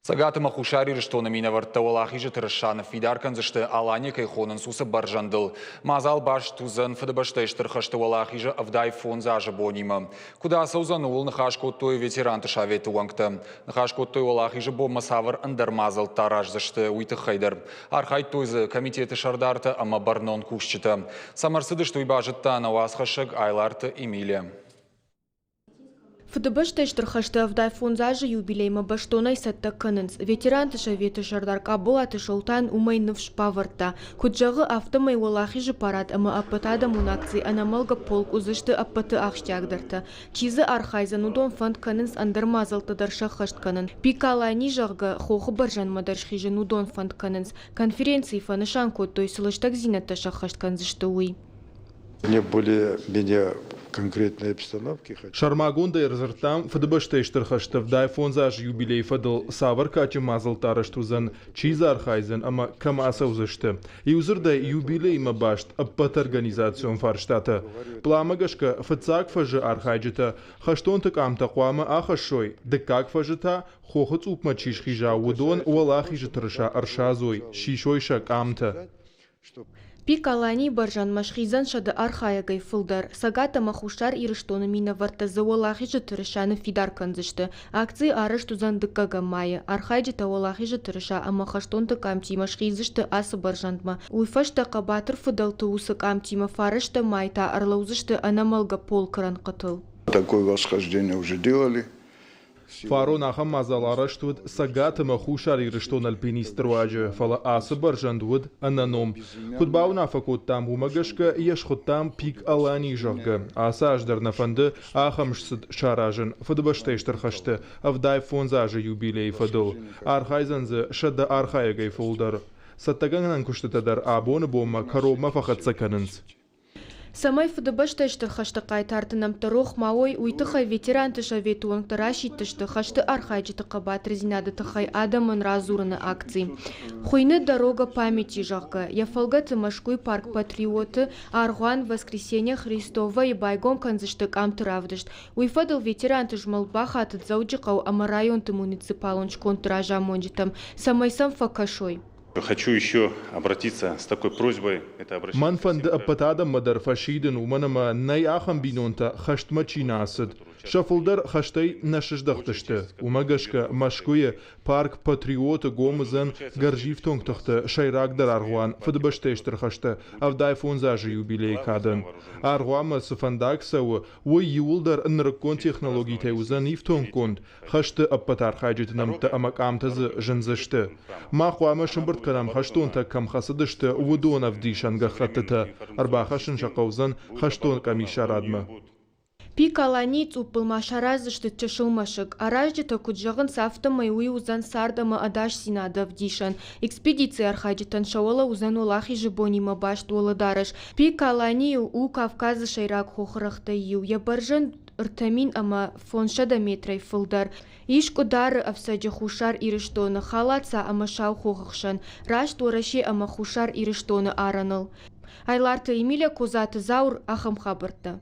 Сагаты махушари рештона мина варта олахижа тырышаны фидаркан зашты алане кайхонын сусы баржандыл. Мазал баш тузан фадабаштайштыр хашты олахижа авдай фон зажа бонима. Куда саузанул нахашкоттой ветеран тышавету вангта. Нахашкоттой олахижа бо масавар андар мазал тараж зашты уйты хайдар. Архай тойзы комитеты шардарта ама барнон кушчита. Самарсыды что и бажетта на уасхашаг айларта Эмилия. ФДБштайштыр хашты авдай фонзажы юбилейма баштонай сатта кынынс. Ветеран тышаветы шардар кабула тышолтан умайнов шпаварта. Куджағы автомай олахижы парад ама аппатада мунакций анамалга полк узышты аппаты ахштягдарта. Чизы архайзан удон фонд кынынс андармазалты дарша хашт кынын. Пикалайни жағғы хохы баржан мадаршхижын удон фонд кынынс. Конференции фанышан коттой сылыштак зинатта шахашт канзышты уй. Не более-менее конкретные обстановки. Шармагунда и разртам ФДБштайштыр хашты вдай фонзаж юбилей фадыл савар качы мазал тараштузан чиза архайзен ама камаса узышты. И узырдай юбилей ма башт аппат организацион фарштата. Пламагашка фацак фажы архайджита хаштонтык амта қуама ахашой. Декак фажита хохыц упма чишхижа удон уалахижи тырыша аршазой шишойшак амта. Пикалани баржан машхизан шады архаягай фылдар. Сагата махушар ирыштоны мина варта заволахижы тырышаны фидар канзышты. Акции арыш тузан дыккага майы. Архайджы таволахижы тырыша амахаштонты камти машхизышты асы баржандма. Уйфашта кабатыр фыдалты усы камтима фарышты майта арлаузышты анамалга пол кран кытыл. Такое восхождение уже делали. Фарон ахам мазалараштуд сагата махушар ирыштон альпиниструаджы фала асы баржандуд ананом. Худбауна факот там умагашка яшхуттам пик алани жагга. Аса аждар нафанды ахамшсыд шаражын фадбаштайштыр хашты авдай фонзажы юбилей фадыл. Архайзанзы шадда архаягай фолдар. Саттаганан куштатадар абоны бомма карома фахатса канынс. Самай ФДБштайштыр хашты кайтартынам тарох мауой уйтыхай ветеран тышаветуан тарашиттышты хашты архайджиты кабат резинады тыхай адамын разурыны акции. Хуйны дорога памяти жагга. Яфалга Тымашкуй парк патриоты Аргуан воскресенье Христова и байгом канзыштык амтыравдышт. Уйфадыл ветеран тыжмалбаха атыдзауджикау ама район ты муниципалонч контража монжитам. Самай сам факашой. Хочу еще обратиться с такой просьбой. Манфанд аппатада мадар фашиден уманама най ахам бинонта хаштмачи насад. Шафулдар хаштай нашиждахтышты. Умагашка машкуе парк патриоты гомызан гаржив тонгтахты шайрагдар аргуан фадбаштайштыр хашты авдай фонзажы юбилей кадан. Аргуама сафандаксау уй юлдар нракон технологий тайузан ифтонгконд хашты аппатар хайджитнамта амакамтазы жынзышты. Махуама шымбырт канам хаштонта кам хасадышты удонав дишанга хаттыта. Арбахашын шақаузан хаштон камишарадма. Пикалани цупылма шаразышты чешылмашык. Араждыта куджағын сафтымай уй узан сардымы адаш синадав дишан. Экспедиция архайджитан шауала узан олахи жибонима башт олыдарыш. Пикалани у Кавказы шайрак хохырахта ю. Ябаржын ыртамин ама фоншада метрай фылдар. Ишку дары авсаджа хушар ирыштоны халатса ама шау хохықшан. Рашт ораши ама хушар ирыштоны араныл. Айларты Эмилия Козаты Заур ахам хабырты.